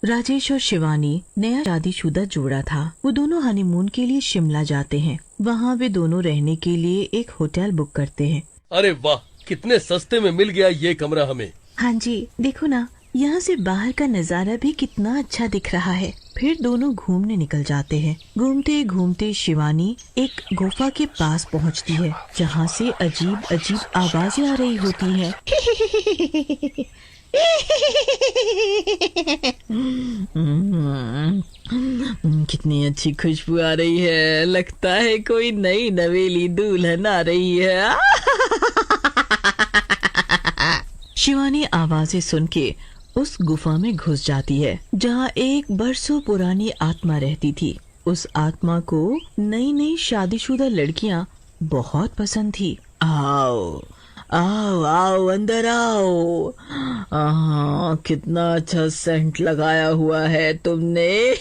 राजेश और शिवानी नया शादीशुदा जोड़ा था। वो दोनों हनीमून के लिए शिमला जाते हैं। वहाँ वे दोनों रहने के लिए एक होटल बुक करते हैं। अरे वाह, कितने सस्ते में मिल गया ये कमरा हमें। हाँ जी, देखो ना, यहाँ से बाहर का नजारा भी कितना अच्छा दिख रहा है। फिर दोनों घूमने निकल जाते हैं। घूमते घूमते शिवानी एक गुफा के पास पहुँचती है, जहाँ से अजीब अजीब आवाजें आ रही होती हैं। कितनी अच्छी खुशबू आ रही है, लगता है कोई नई नवेली दुल्हन आ रही है। शिवानी आवाजें सुन के उस गुफा में घुस जाती है, जहाँ एक बरसों पुरानी आत्मा रहती थी। उस आत्मा को नई नई शादीशुदा लड़कियां बहुत पसंद थी। आओ आओ आओ, अंदर आओ। कितना अच्छा सेंट लगाया हुआ है तुमने।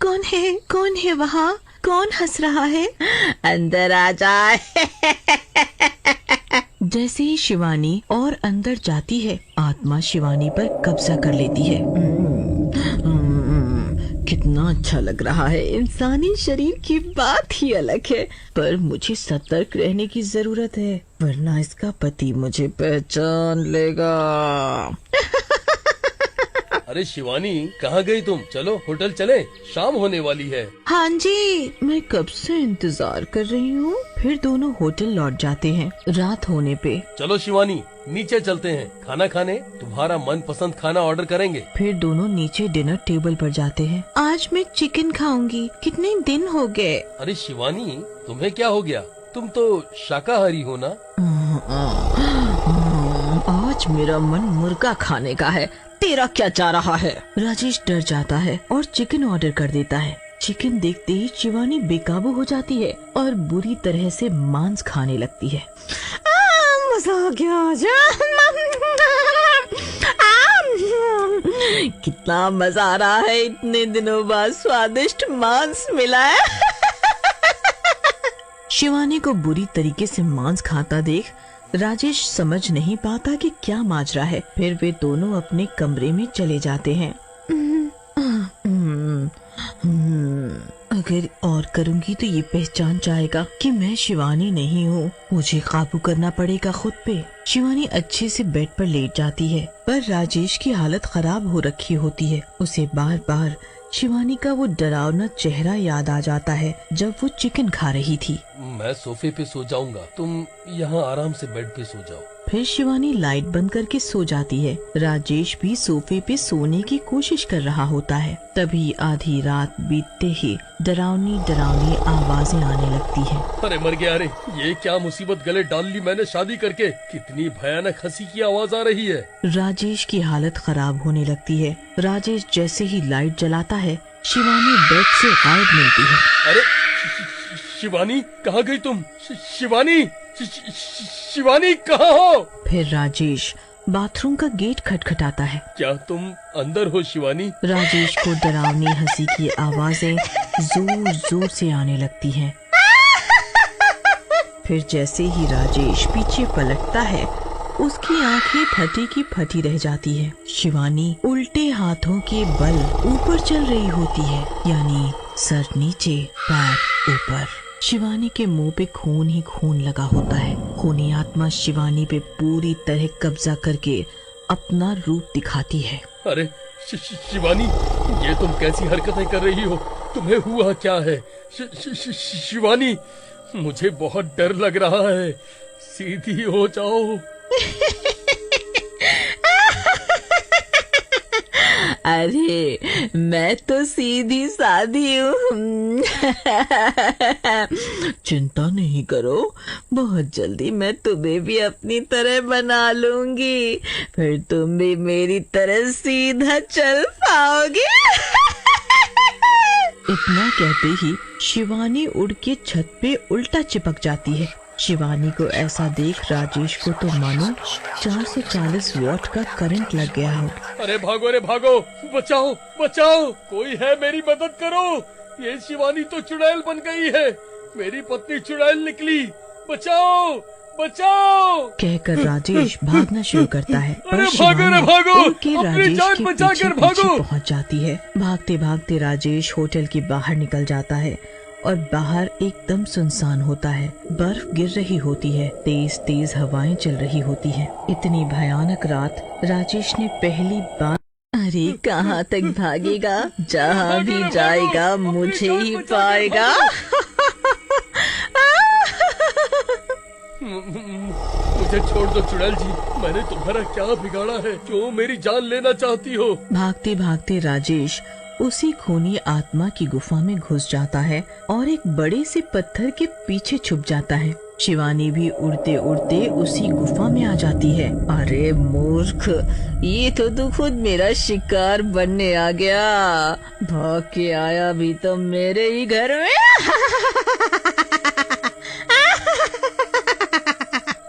कौन है वहाँ? कौन हंस रहा है? अंदर आ जाए। जैसे ही शिवानी और अंदर जाती है, आत्मा शिवानी पर कब्जा कर लेती है। कितना अच्छा लग रहा है। इंसानी शरीर की बात ही अलग है, पर मुझे सतर्क रहने की जरूरत है, वरना इसका पति मुझे पहचान लेगा। अरे शिवानी, कहाँ गई तुम? चलो होटल चले, शाम होने वाली है। हाँ जी, मैं कब से इंतजार कर रही हूँ। फिर दोनों होटल लौट जाते हैं। रात होने पे चलो शिवानी, नीचे चलते हैं खाना खाने। तुम्हारा मनपसंद खाना ऑर्डर करेंगे। फिर दोनों नीचे डिनर टेबल पर जाते हैं। आज मैं चिकन खाऊंगी, कितने दिन हो गए। अरे शिवानी, तुम्हें क्या हो गया? तुम तो शाकाहारी हो ना? आज मेरा मन मुर्गा खाने का है। तेरा क्या चाह रहा है? राजेश डर जाता है और चिकन ऑर्डर कर देता है। चिकन देखते ही शिवानी बेकाबू हो जाती है और बुरी तरह से मांस खाने लगती है। मजा आ गया। कितना मजा आ रहा है, इतने दिनों बाद स्वादिष्ट मांस मिला है। शिवानी को बुरी तरीके से मांस खाता देख राजेश समझ नहीं पाता कि क्या माजरा है। फिर वे दोनों अपने कमरे में चले जाते हैं। अगर और करूंगी तो ये पहचान जाएगा कि मैं शिवानी नहीं हूँ। मुझे काबू करना पड़ेगा खुद पे। शिवानी अच्छे से बेड पर लेट जाती है, पर राजेश की हालत खराब हो रखी होती है। उसे बार बार शिवानी का वो डरावना चेहरा याद आ जाता है जब वो चिकन खा रही थी। मैं सोफे पे सो जाऊंगा, तुम यहाँ आराम से बेड पे सो जाओ। फिर शिवानी लाइट बंद करके सो जाती है। राजेश भी सोफे पे सोने की कोशिश कर रहा होता है। तभी आधी रात बीतते ही डरावनी डरावनी आवाजें आने लगती है। अरे मर गया। अरे ये क्या मुसीबत गले डाल ली मैंने शादी करके। कितनी भयानक हंसी की आवाज आ रही है। राजेश की हालत खराब होने लगती है। राजेश जैसे ही लाइट जलाता है, शिवानी बेड से गायब मिलती है। अरे शिवानी, कहाँ गई तुम? शिवानी, शिवानी कहाँ हो? फिर राजेश बाथरूम का गेट खटखटाता है। क्या तुम अंदर हो शिवानी? राजेश को डरावनी हंसी की आवाजें जोर जोर से आने लगती हैं। फिर जैसे ही राजेश पीछे पलटता है, उसकी आंखें फटी की फटी रह जाती है। शिवानी उल्टे हाथों के बल ऊपर चल रही होती है, यानी सर नीचे पैर ऊपर। शिवानी के मुंह पे खून ही खून लगा होता है। खूनी आत्मा शिवानी पे पूरी तरह कब्जा करके अपना रूप दिखाती है। अरे शिवानी, ये तुम कैसी हरकतें कर रही हो? तुम्हें हुआ क्या है? शिवानी, मुझे बहुत डर लग रहा है। सीधी हो जाओ। अरे मैं तो सीधी साधी हूँ। चिंता नहीं करो, बहुत जल्दी मैं तुम्हें भी अपनी तरह बना लूंगी। फिर तुम भी मेरी तरह सीधा चल पाओगे। इतना कहते ही शिवानी उड़ के छत पे उल्टा चिपक जाती है। शिवानी को ऐसा देख राजेश को तो मानो 440 वॉट का करंट लग गया हो। अरे भागो, बचाओ बचाओ, कोई है, मेरी मदद करो। ये शिवानी तो चुड़ैल बन गई है। मेरी पत्नी चुड़ैल निकली। बचाओ बचाओ। कहकर राजेश भागना शुरू करता है। अरे पर भागो रे शिवानी भागो, उड़ के अपनी राजेश जान के बचा पीछे कर पीछे भागो। पहुंच जाती है। भागते भागते राजेश होटल के बाहर निकल जाता है और बाहर एकदम सुनसान होता है। बर्फ गिर रही होती है, तेज तेज हवाएं चल रही होती हैं। इतनी भयानक रात राजेश ने पहली बार। अरे कहाँ तक भागेगा, जहाँ भी जाएगा मुझे ही पाएगा। मुझे छोड़ दो चुड़ैल जी, मैंने तुम्हारा क्या बिगाड़ा है जो मेरी जान लेना चाहती हो। भागते भागते राजेश उसी खूनी आत्मा की गुफा में घुस जाता है और एक बड़े से पत्थर के पीछे छुप जाता है। शिवानी भी उड़ते उड़ते उसी गुफा में आ जाती है। अरे मूर्ख, ये तो तू खुद मेरा शिकार बनने आ गया। भाग के आया भी तो मेरे ही घर में।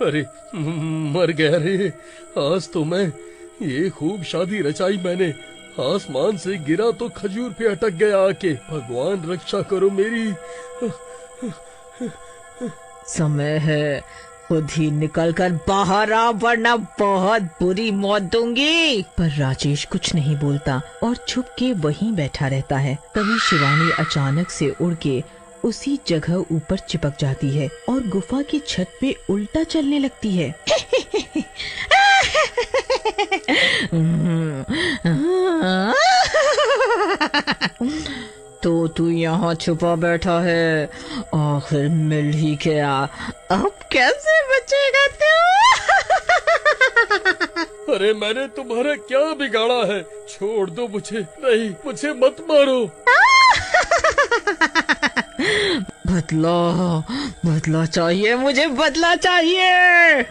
अरे मर गया रे, आज तो मैं ये खूब शादी रचाई मैंने, आसमान से गिरा तो खजूर पे अटक गया आके। भगवान रक्षा करो मेरी। समय है, खुद ही निकल कर बाहर आ, वरना बहुत बुरी मौत दूंगी। पर राजेश कुछ नहीं बोलता और छुप के वहीं बैठा रहता है। तभी शिवानी अचानक से उड़ के उसी जगह ऊपर चिपक जाती है और गुफा की छत पे उल्टा चलने लगती है। तो तू यहाँ छुपा बैठा है, आखिर मिल ही गया। अब कैसे बचेगा तू? अरे मैंने तुम्हारा क्या बिगाड़ा है, छोड़ दो मुझे। नहीं, मुझे मत मारो। बदला चाहिए मुझे, बदला चाहिए।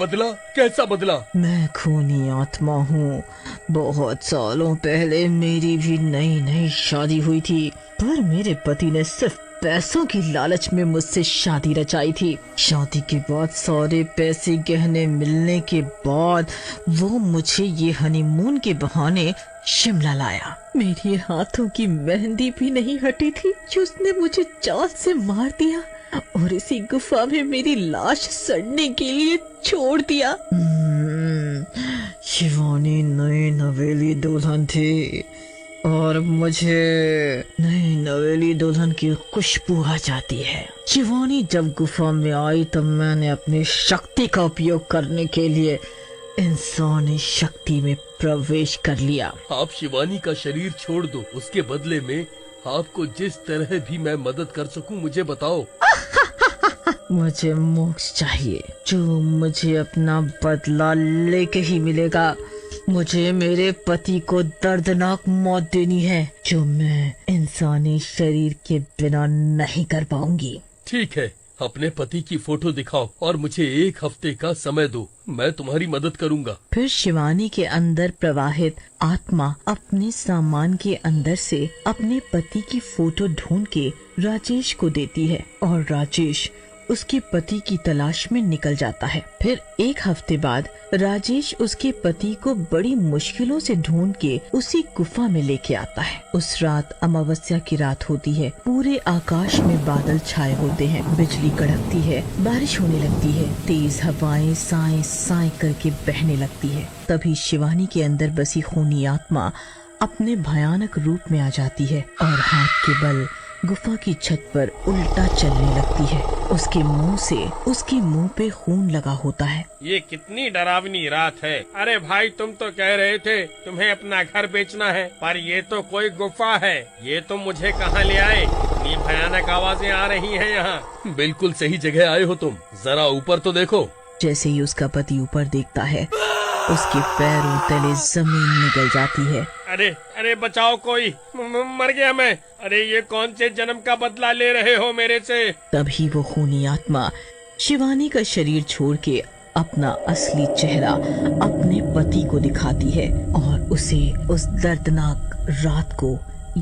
बदला? कैसा बदला? मैं खूनी आत्मा हूँ। बहुत सालों पहले मेरी भी नई नई शादी हुई थी, पर मेरे पति ने सिर्फ पैसों की लालच में मुझसे शादी रचाई थी। शादी के बाद सारे पैसे गहने मिलने के बाद वो मुझे ये हनीमून के बहाने शिमला लाया। मेरे हाथों की मेहंदी भी नहीं हटी थी कि उसने मुझे जान से मार दिया और इसी गुफा में मेरी लाश सड़ने के लिए छोड़ दिया। शिवानी नई नवेली दुल्हन थी और मुझे नई नवेली दुल्हन की खुशबू आ जाती है। शिवानी जब गुफा में आई तब मैंने अपनी शक्ति का उपयोग करने के लिए इंसानी शक्ति में प्रवेश कर लिया। आप शिवानी का शरीर छोड़ दो, उसके बदले में आपको जिस तरह भी मैं मदद कर सकूं मुझे बताओ। मुझे मोक्ष चाहिए, जो मुझे अपना बदला लेके ही मिलेगा। मुझे मेरे पति को दर्दनाक मौत देनी है, जो मैं इंसानी शरीर के बिना नहीं कर पाऊंगी। ठीक है, अपने पति की फोटो दिखाओ और मुझे 1 हफ्ते का समय दो, मैं तुम्हारी मदद करूंगा। फिर शिवानी के अंदर प्रवाहित आत्मा अपने सामान के अंदर से अपने पति की फोटो ढूंढ के राजेश को देती है और राजेश उसके पति की तलाश में निकल जाता है। फिर 1 हफ्ते बाद राजेश उसके पति को बड़ी मुश्किलों से ढूंढ के उसी गुफा में लेके आता है। उस रात अमावस्या की रात होती है। पूरे आकाश में बादल छाए होते हैं, बिजली कड़कती है, बारिश होने लगती है, तेज हवाएं साए साए करके बहने लगती है। तभी शिवानी के अंदर बसी खूनी आत्मा अपने भयानक रूप में आ जाती है और हाथ के बल गुफा की छत पर उल्टा चलने लगती है। उसके मुंह पे खून लगा होता है। ये कितनी डरावनी रात है। अरे भाई, तुम तो कह रहे थे तुम्हें अपना घर बेचना है, पर ये तो कोई गुफा है। ये तो मुझे कहाँ ले आए? इतनी भयानक आवाजें आ रही हैं यहाँ। बिल्कुल सही जगह आए हो तुम, जरा ऊपर तो देखो। जैसे ही उसका पति ऊपर देखता है, उसके पैरों तले जमीन निकल जाती है। अरे अरे बचाओ, कोई मर गया मैं। अरे ये कौन से जन्म का बदला ले रहे हो मेरे से? तभी वो खूनी आत्मा शिवानी का शरीर छोड़ के अपना असली चेहरा अपने पति को दिखाती है और उसे उस दर्दनाक रात को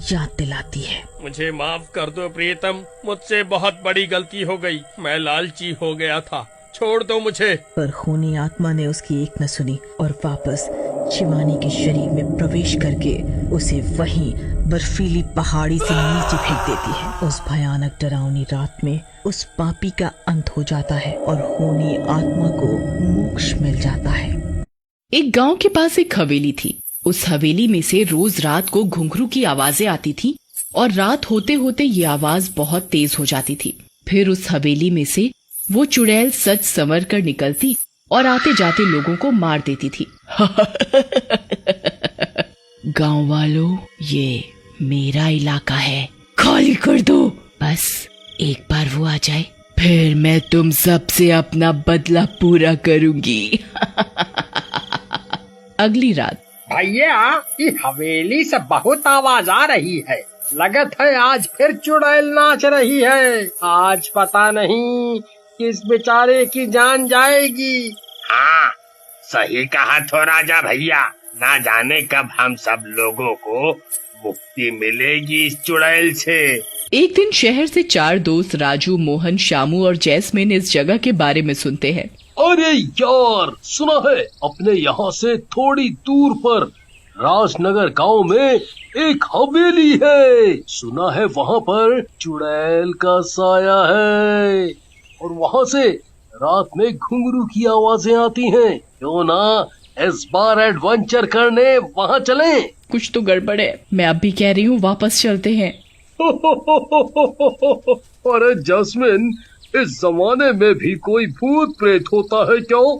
याद दिलाती है। मुझे माफ कर दो प्रियतम, मुझसे बहुत बड़ी गलती हो गई। मैं लालची हो गया था। छोड़ दो मुझे। पर खूनी आत्मा ने उसकी एक न सुनी और वापस शिवानी के शरीर में प्रवेश करके उसे वहीं बर्फीली पहाड़ी से नीचे फेंक देती है। उस भयानक डरावनी रात में उस पापी का अंत हो जाता है और खूनी आत्मा को मोक्ष मिल जाता है। एक गांव के पास एक हवेली थी। उस हवेली में से रोज रात को घुंघरू की आवाजें आती थी और रात होते होते ये आवाज बहुत तेज हो जाती थी। फिर उस हवेली में से वो चुड़ैल सच संवर कर निकलती और आते जाते लोगों को मार देती थी। गांव वालों, ये मेरा इलाका है, खाली कर दो। बस एक बार वो आ जाए, फिर मैं तुम सबसे अपना बदला पूरा करूंगी। अगली रात, भैया, ये हवेली से बहुत आवाज आ रही है। लगत है आज फिर चुड़ैल नाच रही है। आज पता नहीं किस बेचारे की जान जाएगी। हाँ, सही कहा तो राजा भैया। ना जाने कब हम सब लोगों को मुक्ति मिलेगी इस चुड़ैल से। एक दिन शहर से 4 दोस्त राजू, मोहन, शामू और जैस्मिन इस जगह के बारे में सुनते हैं। अरे यार, सुना है अपने यहाँ से थोड़ी दूर पर राजनगर गांव में एक हवेली है। सुना है वहाँ पर चुड़ैल का साया है और वहाँ से रात में घुंघरू की आवाजें आती हैं। क्यों ना इस बार एडवेंचर करने वहाँ चलें? कुछ तो गड़बड़ है। मैं अब भी कह रही हूँ वापस चलते हैं। अरे जैस्मिन, इस जमाने में भी कोई भूत प्रेत होता है क्यों?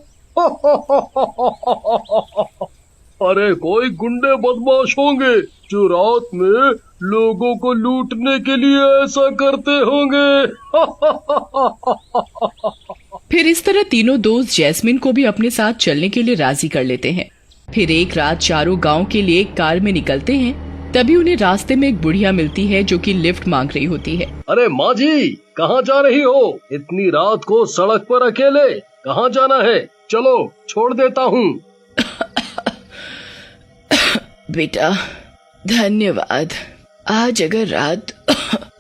अरे कोई गुंडे बदमाश होंगे जो रात में लोगों को लूटने के लिए ऐसा करते होंगे। फिर इस तरह तीनों दोस्त जैस्मिन को भी अपने साथ चलने के लिए राजी कर लेते हैं। फिर एक रात चारों गांव के लिए एक कार में निकलते हैं। तभी उन्हें रास्ते में एक बुढ़िया मिलती है जो कि लिफ्ट मांग रही होती है। अरे माँ जी, कहाँ जा रही हो? इतनी रात को सड़क पर अकेले? कहाँ जाना है? चलो छोड़ देता हूँ। बेटा, धन्यवाद। आज अगर रात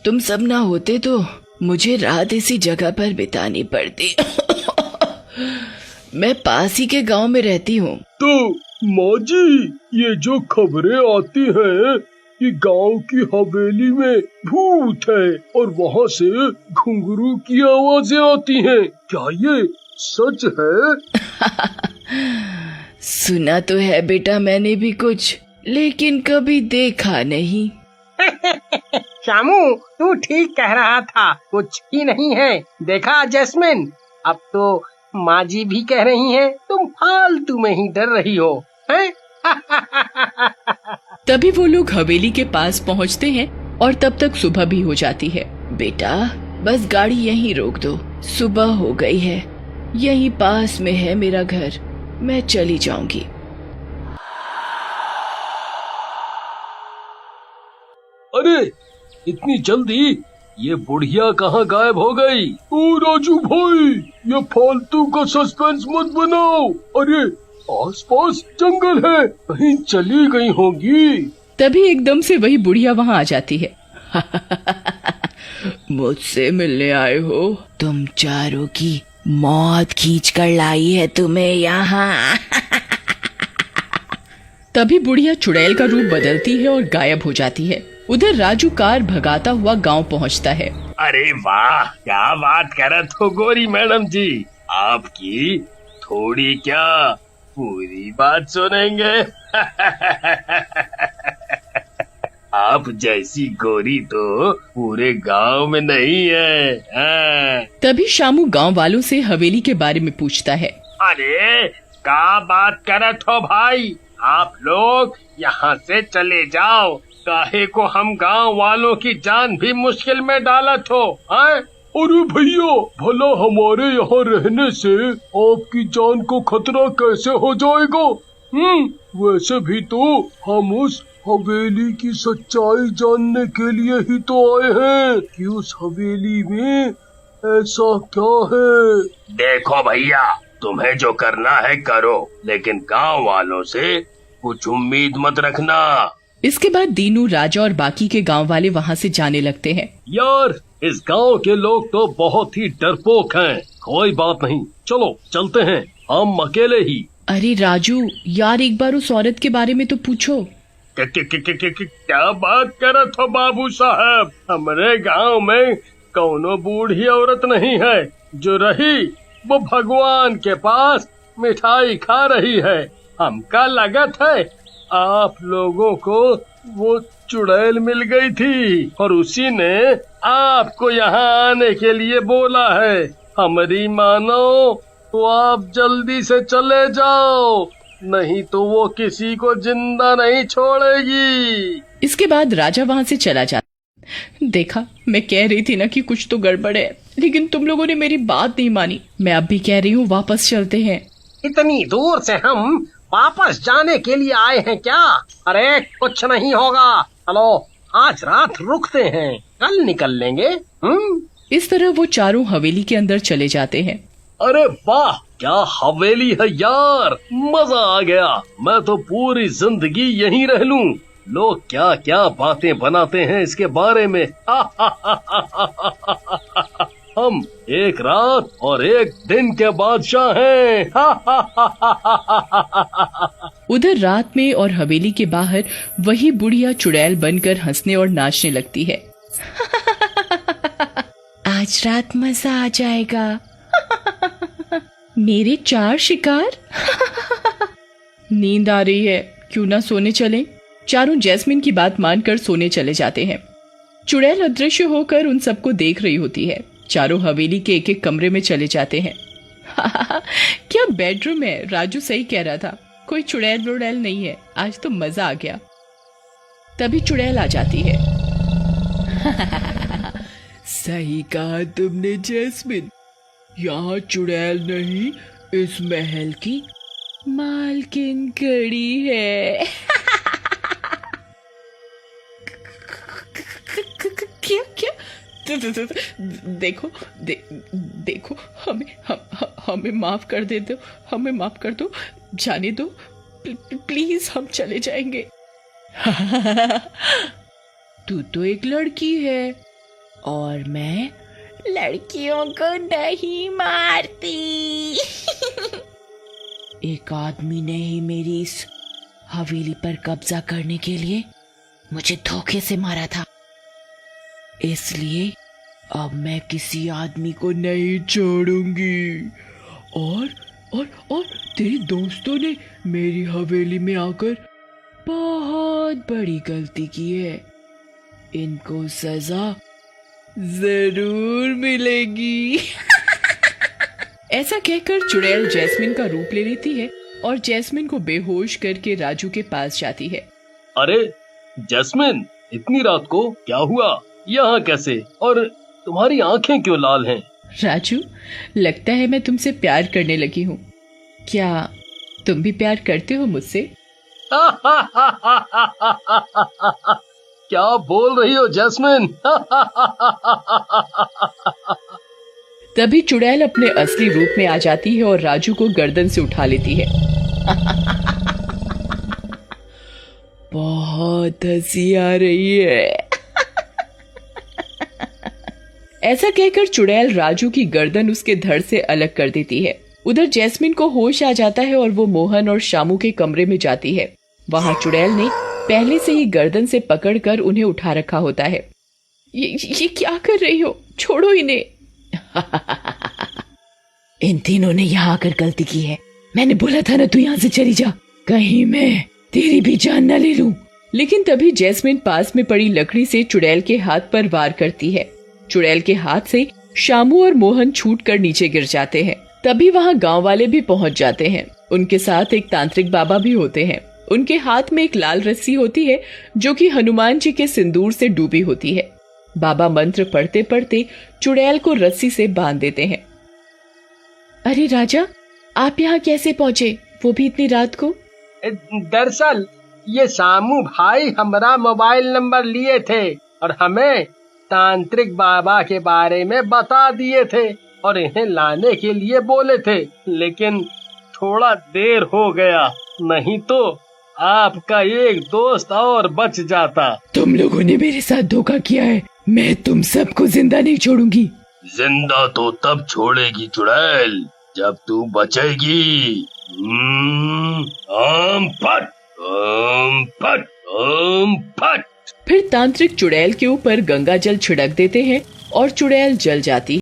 तुम सब ना होते तो मुझे रात इसी जगह पर बितानी पड़ती। मैं पास ही के गांव में रहती हूँ। तो माँ जी, ये जो खबरें आती हैं कि गांव की हवेली में भूत है और वहाँ से घुंघरू की आवाजें आती हैं, क्या ये सच है? सुना तो है बेटा मैंने भी कुछ, लेकिन कभी देखा नहीं। शामू, तू ठीक कह रहा था, कुछ ही नहीं है। देखा जैस्मिन, अब तो माँ जी भी कह रही हैं, तुम फालतू में ही डर रही हो, हैं? तभी वो लोग हवेली के पास पहुँचते हैं और तब तक सुबह भी हो जाती है। बेटा, बस गाड़ी यहीं रोक दो, सुबह हो गई है। यहीं पास में है मेरा घर, मैं चली जाऊंगी। अरे इतनी जल्दी ये बुढ़िया कहाँ गायब हो गई? ओ राजू भाई, ये फालतू का सस्पेंस मत बनाओ। अरे आसपास जंगल है, कहीं चली गई होंगी। तभी एकदम से वही बुढ़िया वहाँ आ जाती है। मुझसे मिलने आए हो? तुम चारों की मौत खींच कर लाई है तुम्हें यहाँ। तभी बुढ़िया चुड़ैल का रूप बदलती है और गायब हो जाती है। उधर राजू कार भगाता हुआ गांव पहुंचता है। अरे वाह, क्या बात करत हो गोरी मैडम जी। आपकी थोड़ी क्या पूरी बात सुनेंगे। आप जैसी गोरी तो पूरे गांव में नहीं है। हाँ। तभी शामू गांव वालों से हवेली के बारे में पूछता है। अरे क्या बात करत हो भाई, आप लोग यहाँ से चले जाओ, काहे को हम गांव वालों की जान भी मुश्किल में डालत हो। हैं? अरे भैया, भला हमारे यहाँ रहने से आपकी जान को खतरा कैसे हो जाएगा? वैसे भी तो हम उस हवेली की सच्चाई जानने के लिए ही तो आए हैं कि उस हवेली में ऐसा क्या है। देखो भैया, तुम्हें जो करना है करो, लेकिन गांव वालों से कुछ उम्मीद मत रखना। इसके बाद दीनू, राजा और बाकी के गांव वाले वहाँ से जाने लगते हैं। यार, इस गांव के लोग तो बहुत ही डरपोक हैं। कोई बात नहीं, चलो चलते हैं, हम अकेले ही। अरे राजू यार, एक बार उस औरत के बारे में तो पूछो। क्या बात करत हो बाबू साहब? हमारे गांव में कौनो बूढ़ी औरत नहीं है, जो रही वो भगवान के पास मिठाई खा रही है। हमका लगत है आप लोगों को वो चुड़ैल मिल गई थी और उसी ने आपको यहाँ आने के लिए बोला है। हमारी मानो तो आप जल्दी से चले जाओ, नहीं तो वो किसी को जिंदा नहीं छोड़ेगी। इसके बाद राजा वहाँ से चला जाता। देखा, मैं कह रही थी ना कि कुछ तो गड़बड़ है, लेकिन तुम लोगों ने मेरी बात नहीं मानी। मैं अब भी कह रही हूँ, वापस चलते हैं। इतनी दूर से हम वापस जाने के लिए आए हैं क्या? अरे कुछ नहीं होगा, चलो आज रात रुकते हैं, कल निकल लेंगे। इस तरह वो चारों हवेली के अंदर चले जाते हैं। अरे वाह, क्या हवेली है यार, मजा आ गया। मैं तो पूरी जिंदगी यहीं रह लूं। लोग क्या क्या बातें बनाते हैं इसके बारे में। हम एक रात और एक दिन के बादशाह हैं। उधर रात में और हवेली के बाहर वही बुढ़िया चुड़ैल बनकर हंसने और नाचने लगती है। आज रात मजा आ जाएगा। मेरे 4 शिकार। नींद आ रही है, क्यों ना सोने चलें? चारों जैस्मिन की बात मानकर सोने चले जाते हैं। चुड़ैल अदृश्य होकर उन सबको देख रही होती है। चारों हवेली के एक एक कमरे में चले जाते हैं। क्या बेडरूम है, राजू सही कह रहा था, कोई चुड़ैल वुड़ैल नहीं है। आज तो मजा आ गया। तभी चुड़ैल आ जाती है। सही कहा तुमने जैस्मिन, यहाँ चुड़ैल नहीं, इस महल की मालकिन खड़ी है। क्या क्या? देखो देखो, हमें माफ कर दे दो, हमें माफ कर दो, जाने दो प्लीज, हम चले जाएंगे। तू तो एक लड़की है और मैं लड़कियों को नहीं मारती। एक आदमी ने ही मेरी इस हवेली पर कब्जा करने के लिए मुझे धोखे से मारा था, इसलिए अब मैं किसी आदमी को नहीं छोड़ूंगी। और तेरे दोस्तों ने मेरी हवेली में आकर बहुत बड़ी गलती की है, इनको सजा जरूर मिलेगी। ऐसा कहकर चुड़ैल जैस्मिन का रूप ले लेती है और जैस्मिन को बेहोश करके राजू के पास जाती है। अरे जैस्मिन, इतनी रात को क्या हुआ? यहाँ कैसे? और तुम्हारी आंखें क्यों लाल हैं? राजू, लगता है मैं तुमसे प्यार करने लगी हूँ। क्या तुम भी प्यार करते हो मुझसे? क्या बोल रही हो जैस्मिन? तभी चुड़ैल अपने असली रूप में आ जाती है और राजू को गर्दन से उठा लेती है। बहुत हंसी आ रही है। ऐसा कहकर चुड़ैल राजू की गर्दन उसके धड़ से अलग कर देती है। उधर जैस्मिन को होश आ जाता है और वो मोहन और शामू के कमरे में जाती है। वहाँ चुड़ैल ने पहले से ही गर्दन से पकड़कर उन्हें उठा रखा होता है। ये क्या कर रही हो? छोड़ो इन्हें। इन तीनों ने यहाँ आकर गलती की है। मैंने बोला था ना तू यहाँ से चली जा, कहीं मैं तेरी भी जान न ले लूं। लेकिन तभी जैस्मिन पास में पड़ी लकड़ी से चुड़ैल के हाथ पर वार करती है। चुड़ैल के हाथ से शामू और मोहन छूटकर नीचे गिर जाते हैं। तभी वहाँ गांव वाले भी पहुँच जाते हैं। उनके साथ एक तांत्रिक बाबा भी होते हैं। उनके हाथ में एक लाल रस्सी होती है जो कि हनुमान जी के सिंदूर से डूबी होती है। बाबा मंत्र पढ़ते पढ़ते चुड़ैल को रस्सी से बांध देते हैं। अरे राजा, आप यहाँ कैसे पहुँचे, वो भी इतनी रात को? दरअसल ये शामू भाई हमारा मोबाइल नंबर लिए थे और हमें तांत्रिक बाबा के बारे में बता दिए थे और इन्हें लाने के लिए बोले थे, लेकिन थोड़ा देर हो गया, नहीं तो आपका एक दोस्त और बच जाता। तुम लोगों ने मेरे साथ धोखा किया है, मैं तुम सबको जिंदा नहीं छोड़ूंगी। जिंदा तो तब छोड़ेगी चुड़ैल जब तू बचेगी। ओम फट, ओम फट, ओम फट। फिर तांत्रिक चुड़ैल के ऊपर गंगा जल छिड़क देते हैं और चुड़ैल जल जाती